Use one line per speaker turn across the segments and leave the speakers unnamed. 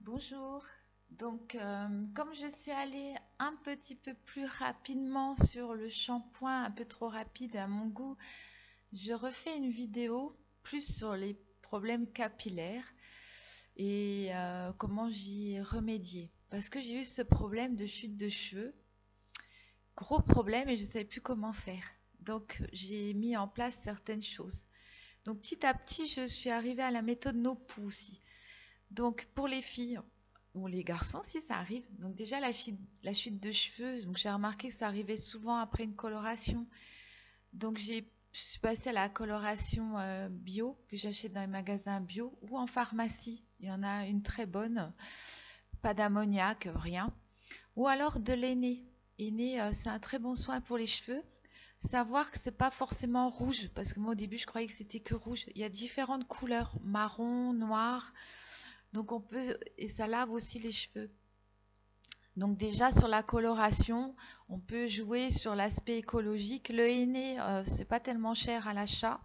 Bonjour. Comme je suis allée un petit peu plus rapidement sur le shampoing, un peu trop rapide à mon goût, je refais une vidéo plus sur les problèmes capillaires et comment j'y ai remédié. Parce que j'ai eu ce problème de chute de cheveux, gros problème et je ne savais plus comment faire. Donc, j'ai mis en place certaines choses. Donc, petit à petit, je suis arrivée à la méthode No-Poo aussi. Donc, pour les filles, ou les garçons si ça arrive. Donc déjà la chute de cheveux, donc j'ai remarqué que ça arrivait souvent après une coloration. Donc je suis passée à la coloration bio que j'achète dans les magasins bio ou en pharmacie. Il y en a une très bonne, pas d'ammoniac, rien. Ou alors de l'aîné. Aîné, c'est un très bon soin pour les cheveux. Savoir que c'est pas forcément rouge, parce que moi au début je croyais que c'était que rouge. Il y a différentes couleurs, marron, noir. Donc on peut, et ça lave aussi les cheveux. Donc déjà sur la coloration, on peut jouer sur l'aspect écologique. Le henné, c'est pas tellement cher à l'achat.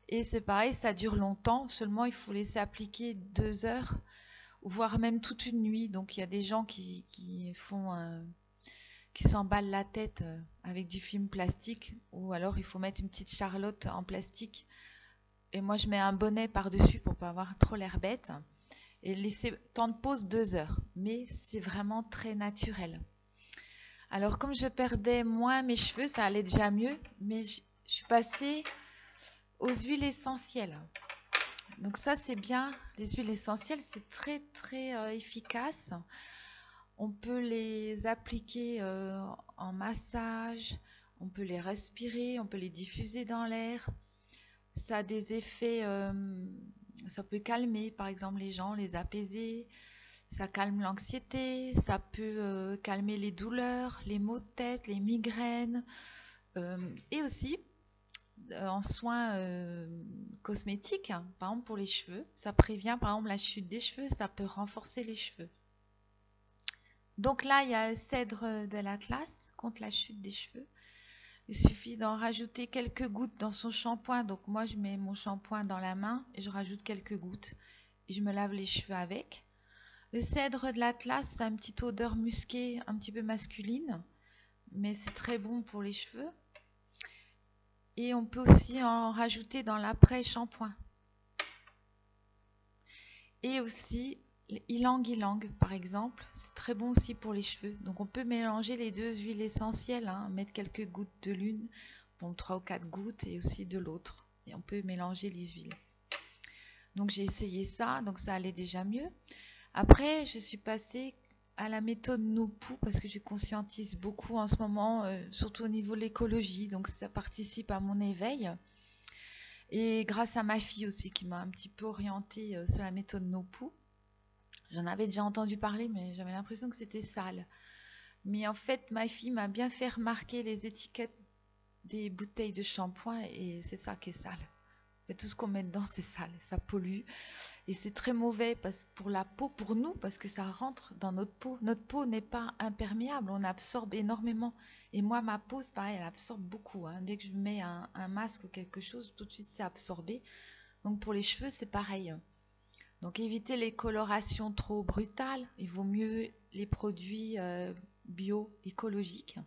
Et c'est pareil, ça dure longtemps. Seulement, il faut laisser appliquer 2 heures, voire même toute une nuit. Donc il y a des gens qui s'emballent la tête avec du film plastique. Ou alors il faut mettre une petite charlotte en plastique. Et moi, je mets un bonnet par-dessus pour pas avoir trop l'air bête. Et laisser temps de pause 2 heures. Mais c'est vraiment très naturel. Alors, comme je perdais moins mes cheveux, ça allait déjà mieux, mais je suis passée aux huiles essentielles. Donc ça, c'est bien. Les huiles essentielles, c'est très, très efficace. On peut les appliquer en massage, on peut les respirer, on peut les diffuser dans l'air. Ça a des effets, ça peut calmer, par exemple, les gens, les apaiser. Ça calme l'anxiété, ça peut calmer les douleurs, les maux de tête, les migraines. Et aussi, en soins cosmétiques, hein, par exemple pour les cheveux, ça prévient par exemple la chute des cheveux, ça peut renforcer les cheveux. Donc là, il y a le cèdre de l'Atlas contre la chute des cheveux. Il suffit d'en rajouter quelques gouttes dans son shampoing. Donc moi, je mets mon shampoing dans la main et je rajoute quelques gouttes et je me lave les cheveux avec. Le cèdre de l'Atlas, ça a une petite odeur musquée, un petit peu masculine, mais c'est très bon pour les cheveux. Et on peut aussi en rajouter dans l'après-shampoing. Et aussi, ylang-ylang, par exemple, c'est très bon aussi pour les cheveux. Donc on peut mélanger les deux huiles essentielles, hein, mettre quelques gouttes de l'une, bon 3 ou 4 gouttes, et aussi de l'autre. Et on peut mélanger les huiles. Donc j'ai essayé ça, donc ça allait déjà mieux. Après, je suis passée à la méthode No-Poo parce que je conscientise beaucoup en ce moment, surtout au niveau de l'écologie. Donc ça participe à mon éveil. Et grâce à ma fille aussi qui m'a un petit peu orientée sur la méthode No-Poo. J'en avais déjà entendu parler, mais j'avais l'impression que c'était sale. Mais en fait, ma fille m'a bien fait remarquer les étiquettes des bouteilles de shampoing et c'est ça qui est sale. En fait, tout ce qu'on met dedans, c'est sale, ça pollue. Et c'est très mauvais pour la peau, pour nous, parce que ça rentre dans notre peau. Notre peau n'est pas imperméable, on absorbe énormément. Et moi, ma peau, c'est pareil, elle absorbe beaucoup, hein. Dès que je mets un masque ou quelque chose, tout de suite, c'est absorbé. Donc pour les cheveux, c'est pareil. Donc éviter les colorations trop brutales. Il vaut mieux les produits bio, écologiques.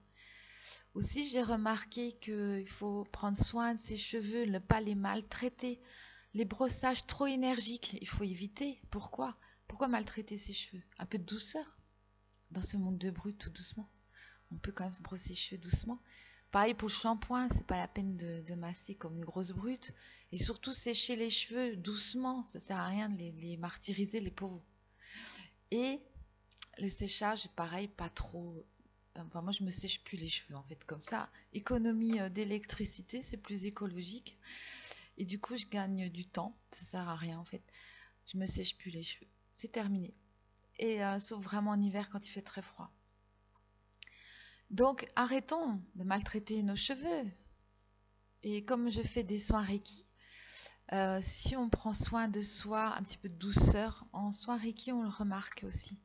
Aussi, j'ai remarqué qu'il faut prendre soin de ses cheveux, ne pas les maltraiter. Les brossages trop énergiques, il faut éviter. Pourquoi? Pourquoi maltraiter ses cheveux? Un peu de douceur. Dans ce monde de brut, tout doucement. On peut quand même se brosser les cheveux doucement. Pareil pour le shampoing, c'est pas la peine de masser comme une grosse brute. Et surtout sécher les cheveux doucement. Ça sert à rien de les martyriser, les pauvres. Et le séchage, pareil, pas trop. Enfin, moi, je me sèche plus les cheveux en fait, comme ça. Économie d'électricité, c'est plus écologique. Et du coup, je gagne du temps. Ça sert à rien en fait. Je me sèche plus les cheveux. C'est terminé. Et sauf vraiment en hiver quand il fait très froid. Donc, arrêtons de maltraiter nos cheveux. Et comme je fais des soins Reiki, si on prend soin de soi, un petit peu de douceur, en soins Reiki, on le remarque aussi.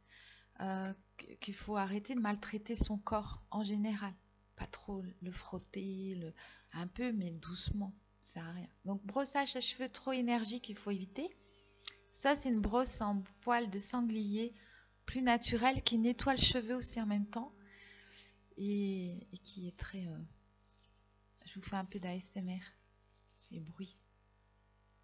Qu'il faut arrêter de maltraiter son corps en général. Pas trop le frotter, un peu, mais doucement. Ça sert à rien. Donc, brossage à cheveux trop énergique, il faut éviter. Ça, c'est une brosse en poil de sanglier, plus naturelle, qui nettoie le cheveu aussi en même temps. Et qui est très... Je vous fais un peu d'ASMR. C'est les bruits.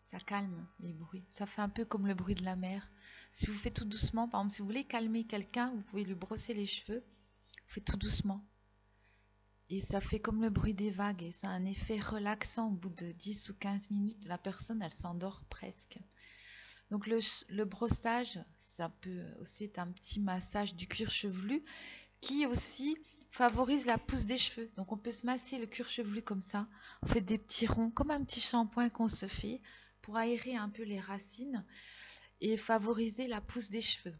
Ça calme les bruits. Ça fait un peu comme le bruit de la mer. Si vous faites tout doucement, par exemple, si vous voulez calmer quelqu'un, vous pouvez lui brosser les cheveux. Vous faites tout doucement. Et ça fait comme le bruit des vagues. Et ça a un effet relaxant. Au bout de 10 ou 15 minutes, la personne, elle s'endort presque. Donc le brossage, ça peut aussi être un petit massage du cuir chevelu qui aussi favorise la pousse des cheveux. Donc on peut se masser le cuir chevelu comme ça. On fait des petits ronds, comme un petit shampoing qu'on se fait pour aérer un peu les racines et favoriser la pousse des cheveux.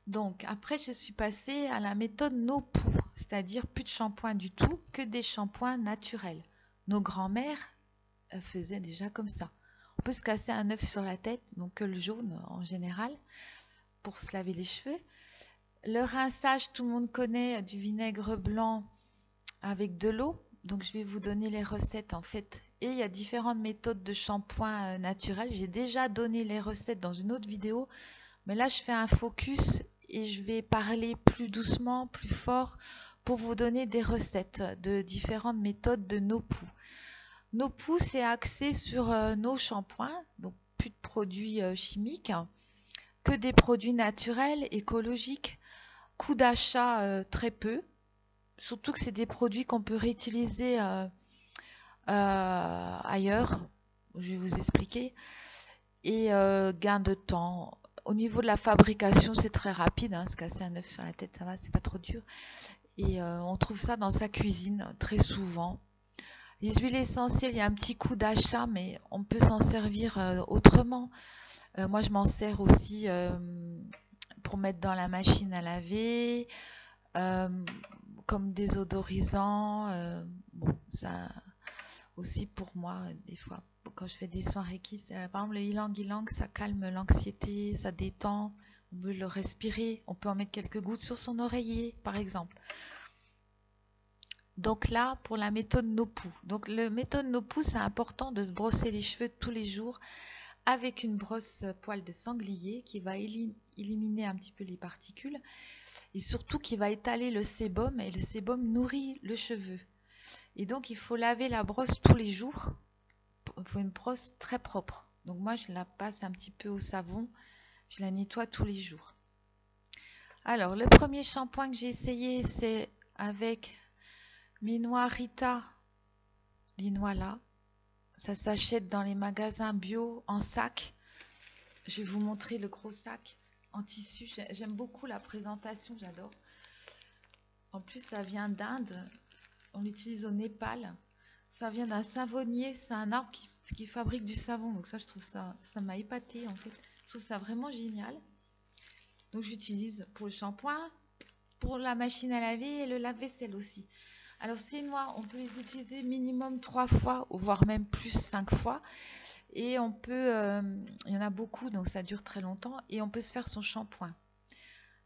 Donc après je suis passée à la méthode no pou, c'est-à-dire plus de shampoing du tout, que des shampoings naturels. Nos grands-mères faisaient déjà comme ça. On peut se casser un œuf sur la tête, donc que le jaune en général, pour se laver les cheveux. Le rinçage, tout le monde connaît du vinaigre blanc avec de l'eau. Donc je vais vous donner les recettes en fait. Et il y a différentes méthodes de shampoing naturel. J'ai déjà donné les recettes dans une autre vidéo. Mais là, je fais un focus et je vais parler plus doucement, plus fort pour vous donner des recettes de différentes méthodes de no pou. No pou, c'est axé sur nos shampoings, donc plus de produits chimiques, que des produits naturels, écologiques, coût d'achat très peu, surtout que c'est des produits qu'on peut réutiliser ailleurs, je vais vous expliquer, et gain de temps. Au niveau de la fabrication, c'est très rapide, hein, se casser un œuf sur la tête, ça va, c'est pas trop dur. Et on trouve ça dans sa cuisine très souvent. Les huiles essentielles, il y a un petit coût d'achat, mais on peut s'en servir autrement. Moi, je m'en sers aussi pour mettre dans la machine à laver, comme désodorisant. Bon, ça aussi pour moi, des fois, quand je fais des soins Reiki, par exemple, le ylang-ylang, ça calme l'anxiété, ça détend. On peut le respirer, on peut en mettre quelques gouttes sur son oreiller, par exemple. Donc là, pour la méthode no pou. Donc la méthode no pou, c'est important de se brosser les cheveux tous les jours avec une brosse poil de sanglier qui va éliminer un petit peu les particules et surtout qui va étaler le sébum, et le sébum nourrit le cheveu. Et donc il faut laver la brosse tous les jours. Il faut une brosse très propre. Donc moi je la passe un petit peu au savon, je la nettoie tous les jours. Alors le premier shampoing que j'ai essayé, c'est avec mes noix Rita, les noix là. Ça s'achète dans les magasins bio en sac. Je vais vous montrer le gros sac en tissu. J'aime beaucoup la présentation, j'adore. En plus, ça vient d'Inde. On l'utilise au Népal. Ça vient d'un savonnier. C'est un arbre qui fabrique du savon. Donc ça, je trouve ça m'a épaté en fait. Je trouve ça vraiment génial. Donc j'utilise pour le shampoing, pour la machine à laver et le lave-vaisselle aussi. Alors ces noix, on peut les utiliser minimum 3 fois, ou voire même plus 5 fois. Et on peut, il y en a beaucoup, donc ça dure très longtemps. Et on peut se faire son shampoing.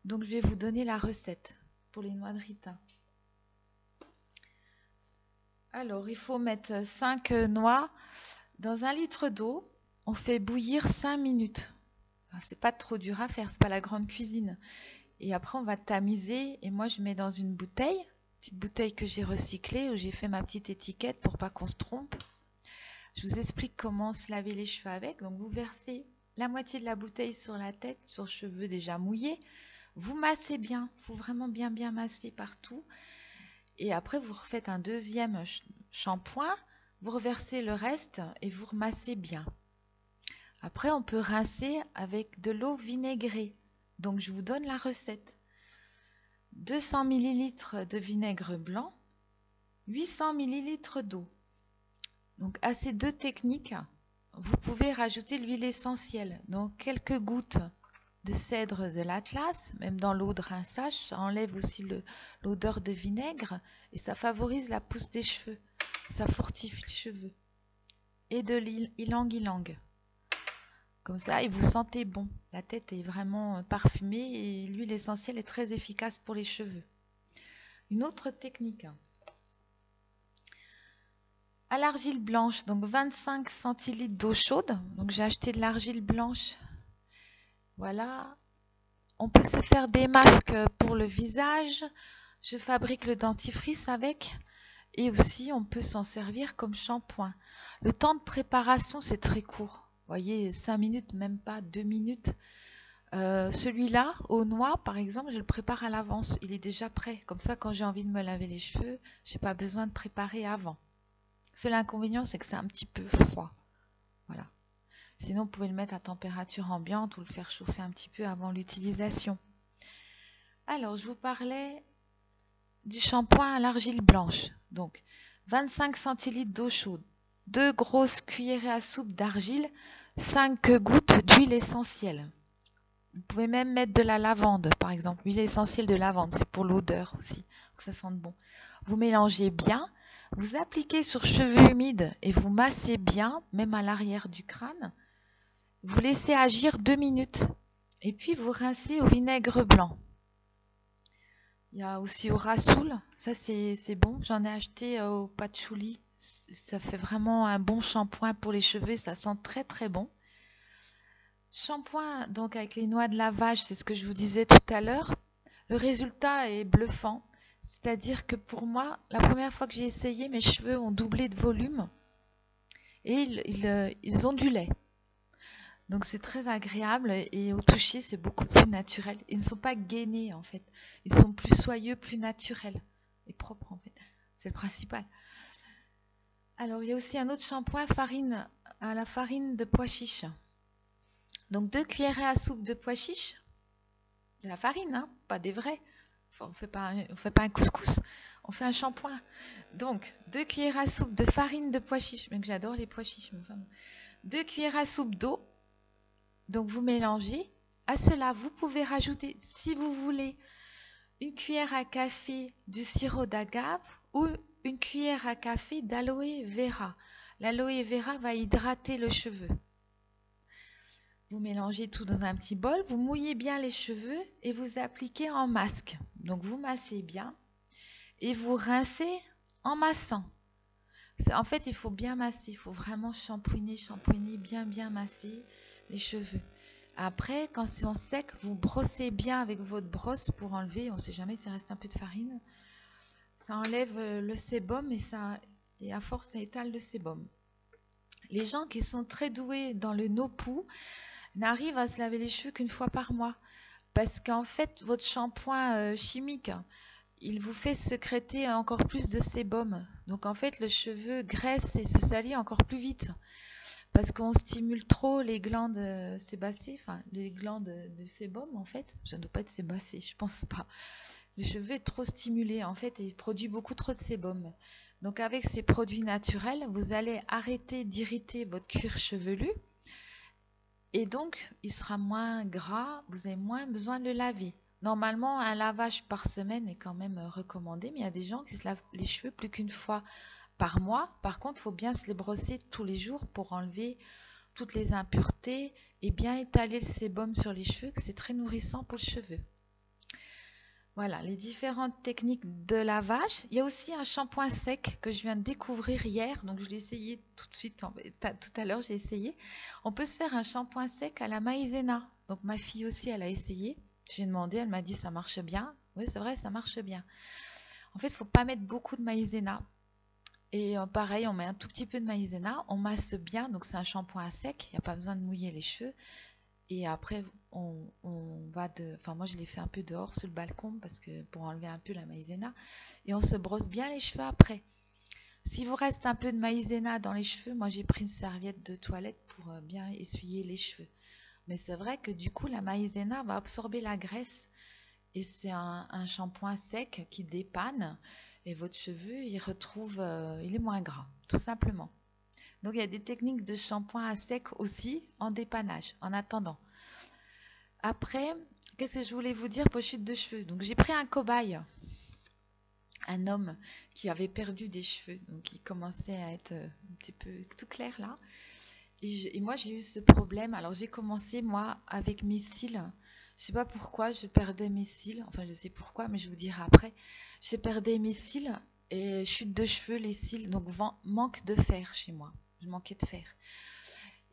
Donc je vais vous donner la recette pour les noix de Rita. Alors il faut mettre 5 noix dans 1 litre d'eau. On fait bouillir 5 minutes. C'est pas trop dur à faire, c'est pas la grande cuisine. Et après on va tamiser. Et moi je mets dans une bouteille. Petite bouteille que j'ai recyclée, où j'ai fait ma petite étiquette pour pas qu'on se trompe. Je vous explique comment se laver les cheveux avec. Donc vous versez la moitié de la bouteille sur la tête, sur le cheveu déjà mouillé. Vous massez bien, il faut vraiment bien masser partout. Et après vous refaites un deuxième shampoing, vous reversez le reste et vous remassez bien. Après on peut rincer avec de l'eau vinaigrée. Donc je vous donne la recette. 200 ml de vinaigre blanc, 800 ml d'eau. Donc à ces deux techniques, vous pouvez rajouter l'huile essentielle. Donc quelques gouttes de cèdre de l'Atlas, même dans l'eau de rinçage, ça enlève aussi l'odeur de vinaigre et ça favorise la pousse des cheveux. Ça fortifie les cheveux. Et de l'ylang-ylang. Comme ça, et vous sentez bon. La tête est vraiment parfumée et l'huile essentielle est très efficace pour les cheveux. Une autre technique. À l'argile blanche, donc 25 centilitres d'eau chaude. Donc j'ai acheté de l'argile blanche. Voilà. On peut se faire des masques pour le visage. Je fabrique le dentifrice avec. Et aussi, on peut s'en servir comme shampoing. Le temps de préparation, c'est très court. Vous voyez, 5 minutes, même pas 2 minutes. Celui-là, aux noix, par exemple, je le prépare à l'avance. Il est déjà prêt. Comme ça, quand j'ai envie de me laver les cheveux, j'ai pas besoin de préparer avant. Seul inconvénient, c'est que c'est un petit peu froid. Voilà. Sinon, vous pouvez le mettre à température ambiante ou le faire chauffer un petit peu avant l'utilisation. Alors, je vous parlais du shampoing à l'argile blanche. Donc, 25 centilitres d'eau chaude, 2 grosses cuillerées à soupe d'argile, 5 gouttes d'huile essentielle. Vous pouvez même mettre de la lavande, par exemple. L'huile essentielle de lavande, c'est pour l'odeur aussi, que ça sente bon. Vous mélangez bien, vous appliquez sur cheveux humides et vous massez bien, même à l'arrière du crâne. Vous laissez agir 2 minutes et puis vous rincez au vinaigre blanc. Il y a aussi au rassoul, ça c'est bon. J'en ai acheté au patchouli. Ça fait vraiment un bon shampoing pour les cheveux, ça sent très très bon. Shampoing donc avec les noix de lavage, c'est ce que je vous disais tout à l'heure. Le résultat est bluffant. C'est-à-dire que pour moi, la première fois que j'ai essayé, mes cheveux ont doublé de volume et ils ondulaient. Donc c'est très agréable et au toucher, c'est beaucoup plus naturel. Ils ne sont pas gainés en fait. Ils sont plus soyeux, plus naturels et propres en fait. C'est le principal. Alors il y a aussi un autre shampoing à la farine de pois chiche. Donc 2 cuillerées à soupe de pois chiche. De la farine, hein, pas des vrais. Enfin, on fait pas un couscous, on fait un shampoing. Donc 2 cuillères à soupe de farine de pois chiche. Même que j'adore les pois chiches. Mais enfin, 2 cuillères à soupe d'eau. Donc vous mélangez. À cela, vous pouvez rajouter, si vous voulez, une cuillère à café du sirop d'agave ou une cuillère à café d'aloe vera. L'aloe vera va hydrater le cheveu. Vous mélangez tout dans un petit bol, vous mouillez bien les cheveux et vous appliquez en masque. Donc vous massez bien et vous rincez en massant. En fait, il faut bien masser, il faut vraiment shampouiner, bien masser les cheveux. Après, quand c'est en sec, vous brossez bien avec votre brosse pour enlever, on ne sait jamais s'il reste un peu de farine. Ça enlève le sébum et à force, ça étale le sébum. Les gens qui sont très doués dans le no-poo n'arrivent à se laver les cheveux qu'une fois par mois. Parce qu'en fait, votre shampoing chimique, il vous fait sécréter encore plus de sébum. Donc en fait, le cheveu graisse et se salit encore plus vite. Parce qu'on stimule trop les glandes sébacées, enfin les glandes de sébum en fait. Ça ne doit pas être sébacé, je pense pas. Le cheveu est trop stimulé en fait et il produit beaucoup trop de sébum. Donc avec ces produits naturels, vous allez arrêter d'irriter votre cuir chevelu et donc il sera moins gras, vous avez moins besoin de le laver. Normalement, un lavage par semaine est quand même recommandé, mais il y a des gens qui se lavent les cheveux plus qu'une fois par mois. Par contre, il faut bien se les brosser tous les jours pour enlever toutes les impuretés et bien étaler le sébum sur les cheveux, que c'est très nourrissant pour le cheveu. Voilà, les différentes techniques de lavage. Il y a aussi un shampoing sec que je viens de découvrir hier, donc je l'ai essayé tout de suite, tout à l'heure j'ai essayé. On peut se faire un shampoing sec à la maïzena. Donc ma fille aussi, elle a essayé. Je lui ai demandé, elle m'a dit ça marche bien. Oui, c'est vrai, ça marche bien. En fait, il ne faut pas mettre beaucoup de maïzena. Et pareil, on met un tout petit peu de maïzena, on masse bien, donc c'est un shampoing à sec, il n'y a pas besoin de mouiller les cheveux. Et après, moi je l'ai fait un peu dehors sur le balcon parce que pour enlever un peu la maïzena. Et on se brosse bien les cheveux après. Si vous reste un peu de maïzena dans les cheveux, moi j'ai pris une serviette de toilette pour bien essuyer les cheveux. Mais c'est vrai que du coup la maïzena va absorber la graisse et c'est un shampoing sec qui dépanne. Et votre cheveu, il est moins gras, tout simplement. Donc, il y a des techniques de shampoing à sec aussi en dépannage, en attendant. Après, qu'est-ce que je voulais vous dire pour chute de cheveux? Donc, j'ai pris un cobaye, un homme qui avait perdu des cheveux, donc il commençait à être un petit peu tout clair là. Et moi, j'ai eu ce problème. Alors, j'ai commencé, moi, avec mes cils. Je sais pas pourquoi je perdais mes cils. Enfin, je sais pourquoi, mais je vous dirai après. Je perdais mes cils Et chute de cheveux, les cils, donc manque de fer chez moi. Je manquais de fer.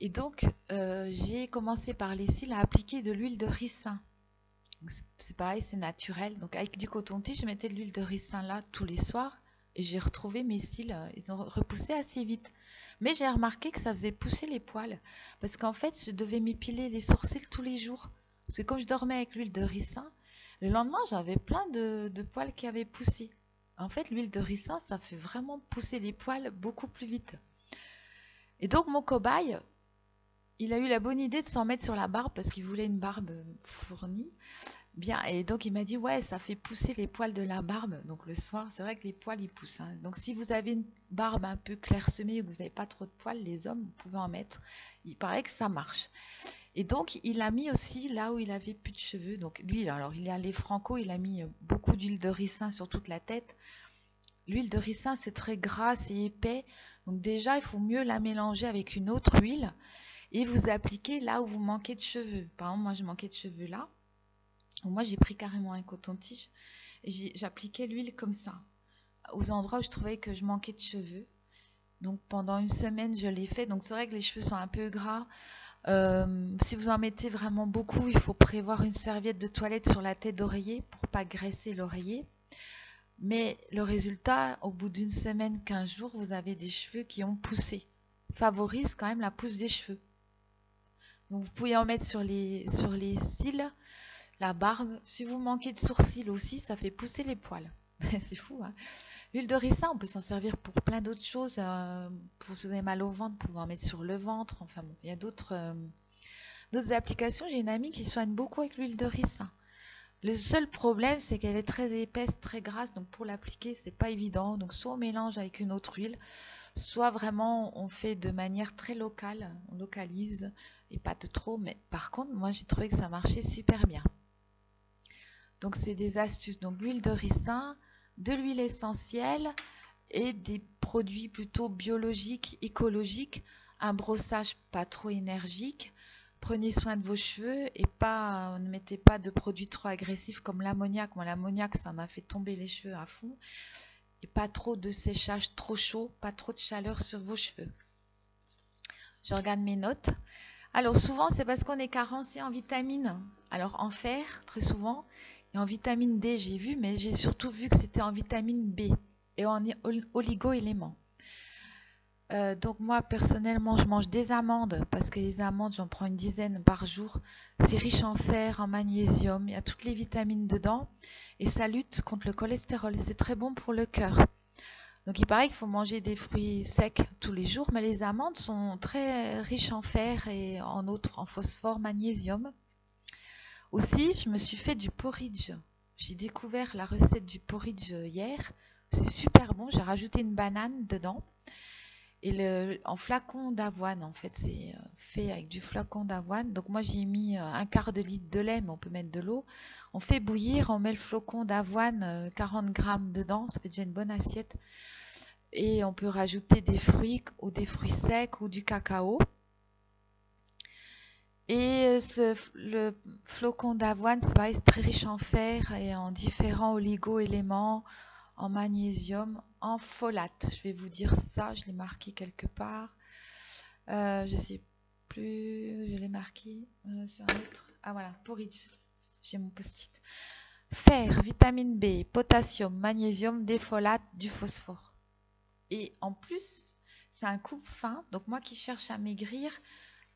Et donc, j'ai commencé par les cils à appliquer de l'huile de ricin. C'est pareil, c'est naturel. Donc, avec du coton-tige, je mettais de l'huile de ricin là tous les soirs. Et j'ai retrouvé mes cils, ils ont repoussé assez vite. Mais j'ai remarqué que ça faisait pousser les poils. Parce qu'en fait, je devais m'épiler les sourcils tous les jours. Parce que comme je dormais avec l'huile de ricin, le lendemain, j'avais plein de poils qui avaient poussé. En fait, l'huile de ricin, ça fait vraiment pousser les poils beaucoup plus vite. Et donc, mon cobaye, il a eu la bonne idée de s'en mettre sur la barbe parce qu'il voulait une barbe fournie. Bien, et donc il m'a dit, ouais, ça fait pousser les poils de la barbe. Donc le soir, c'est vrai que les poils, ils poussent, hein. Donc si vous avez une barbe un peu clairsemée ou que vous n'avez pas trop de poils, les hommes, vous pouvez en mettre. Il paraît que ça marche. Et donc, il a mis aussi là où il avait plus de cheveux. Donc lui, alors il est allé franco, il a mis beaucoup d'huile de ricin sur toute la tête. L'huile de ricin, c'est très gras, c'est épais. Donc déjà, il faut mieux la mélanger avec une autre huile et vous appliquez là où vous manquez de cheveux. Par exemple, moi, je manquais de cheveux là. Donc, moi, j'ai pris carrément un coton-tige et j'appliquais l'huile comme ça, aux endroits où je trouvais que je manquais de cheveux. Donc pendant une semaine, je l'ai fait. Donc c'est vrai que les cheveux sont un peu gras. Si vous en mettez vraiment beaucoup, il faut prévoir une serviette de toilette sur la tête d'oreiller pour pas graisser l'oreiller. Mais le résultat, au bout d'une semaine, 15 jours, vous avez des cheveux qui ont poussé. Favorise quand même la pousse des cheveux. Donc vous pouvez en mettre sur les cils, la barbe. Si vous manquez de sourcils aussi, ça fait pousser les poils. C'est fou, hein? L'huile de ricin, on peut s'en servir pour plein d'autres choses. Pour si vous avez mal au ventre, vous pouvez en mettre sur le ventre. Enfin bon, il y a d'autres applications. J'ai une amie qui soigne beaucoup avec l'huile de ricin. Le seul problème, c'est qu'elle est très épaisse, très grasse, donc pour l'appliquer, c'est pas évident. Donc soit on mélange avec une autre huile, soit vraiment on fait de manière très locale, on localise et pas de trop. Mais par contre, moi j'ai trouvé que ça marchait super bien. Donc c'est des astuces. Donc l'huile de ricin, de l'huile essentielle et des produits plutôt biologiques, écologiques, un brossage pas trop énergique. Prenez soin de vos cheveux et ne mettez pas de produits trop agressifs comme l'ammoniac. Moi, l'ammoniac, ça m'a fait tomber les cheveux à fond. Et pas trop de séchage trop chaud, pas trop de chaleur sur vos cheveux. Je regarde mes notes. Alors souvent, c'est parce qu'on est carencé en vitamines. Alors en fer, très souvent, et en vitamine D, j'ai vu, mais j'ai surtout vu que c'était en vitamine B et en oligo-éléments. Donc moi personnellement je mange des amandes parce que les amandes j'en prends une dizaine par jour. C'est riche en fer, en magnésium, il y a toutes les vitamines dedans et ça lutte contre le cholestérol. C'est très bon pour le cœur. Donc il paraît qu'il faut manger des fruits secs tous les jours, mais les amandes sont très riches en fer et en phosphore, magnésium. Aussi je me suis fait du porridge. J'ai découvert la recette du porridge hier. C'est super bon, j'ai rajouté une banane dedans. Et en flacon d'avoine, en fait, c'est fait avec du flacon d'avoine. Donc moi, j'ai mis un quart de litre de lait, mais on peut mettre de l'eau. On fait bouillir, on met le flocon d'avoine, 40 grammes dedans, ça fait déjà une bonne assiette. Et on peut rajouter des fruits ou des fruits secs ou du cacao. Et le flocon d'avoine, c'est pareil, c'est très riche en fer et en différents oligo-éléments, en magnésium, en folate. Je vais vous dire ça, je l'ai marqué quelque part. Je sais plus, je l'ai marqué sur un autre. Ah voilà, porridge. J'ai mon post-it. Fer, vitamine B, potassium, magnésium, des folates, du phosphore. Et en plus, c'est un coupe-faim. Donc moi qui cherche à maigrir,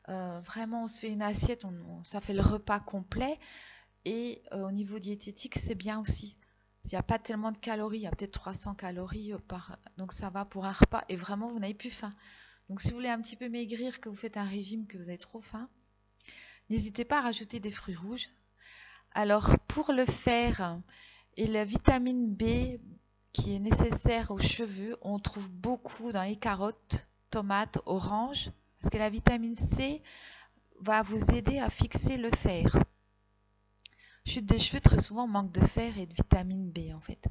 vraiment on se fait une assiette, ça fait le repas complet. Et au niveau diététique, c'est bien aussi. Il n'y a pas tellement de calories, il y a peut-être 300 calories donc ça va pour un repas et vraiment vous n'avez plus faim. Donc si vous voulez un petit peu maigrir, que vous faites un régime, que vous avez trop faim, n'hésitez pas à rajouter des fruits rouges. Alors pour le fer et la vitamine B qui est nécessaire aux cheveux, on trouve beaucoup dans les carottes, tomates, oranges, parce que la vitamine C va vous aider à fixer le fer. Chute des cheveux, très souvent, on manque de fer et de vitamine B en fait.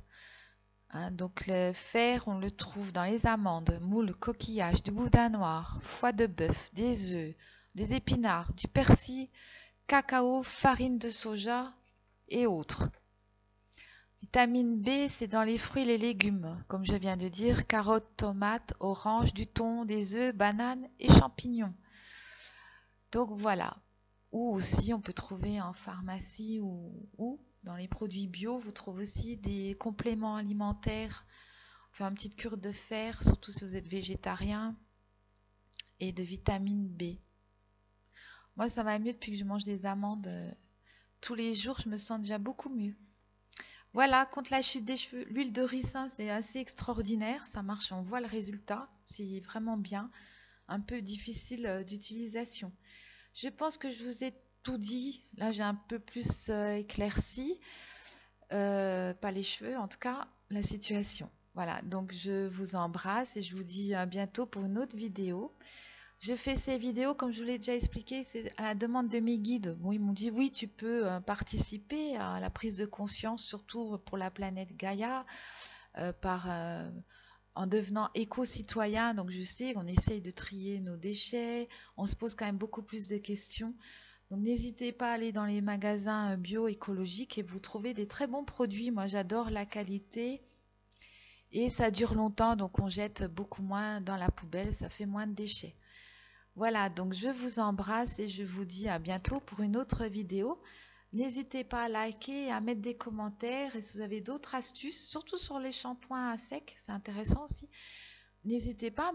Hein, donc le fer, on le trouve dans les amandes, moules, coquillages, du boudin noir, foie de bœuf, des œufs, des épinards, du persil, cacao, farine de soja et autres. Vitamine B, c'est dans les fruits et les légumes, comme je viens de dire, carottes, tomates, oranges, du thon, des œufs, bananes et champignons. Donc voilà. Ou aussi, on peut trouver en pharmacie ou dans les produits bio, vous trouvez aussi des compléments alimentaires. Faire une petite cure de fer, surtout si vous êtes végétarien, et de vitamine B. Moi, ça va mieux depuis que je mange des amandes tous les jours, je me sens déjà beaucoup mieux. Voilà, contre la chute des cheveux, l'huile de ricin, c'est assez extraordinaire, ça marche, on voit le résultat, c'est vraiment bien, un peu difficile d'utilisation. Je pense que je vous ai tout dit, là j'ai un peu plus éclairci, pas les cheveux en tout cas, la situation. Voilà, donc je vous embrasse et je vous dis à bientôt pour une autre vidéo. Je fais ces vidéos, comme je vous l'ai déjà expliqué, c'est à la demande de mes guides. Bon, ils m'ont dit oui, tu peux participer à la prise de conscience, surtout pour la planète Gaïa, en devenant éco-citoyen. Donc je sais qu'on essaye de trier nos déchets, on se pose quand même beaucoup plus de questions. Donc n'hésitez pas à aller dans les magasins bio-écologiques et vous trouvez des très bons produits. Moi j'adore la qualité et ça dure longtemps, donc on jette beaucoup moins dans la poubelle, ça fait moins de déchets. Voilà, donc je vous embrasse et je vous dis à bientôt pour une autre vidéo. N'hésitez pas à liker et à mettre des commentaires et si vous avez d'autres astuces, surtout sur les shampoings à sec, c'est intéressant aussi. N'hésitez pas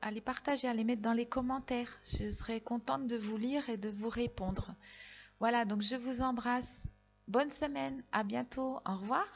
à les partager, à les mettre dans les commentaires. Je serai contente de vous lire et de vous répondre. Voilà, donc je vous embrasse. Bonne semaine, à bientôt, au revoir.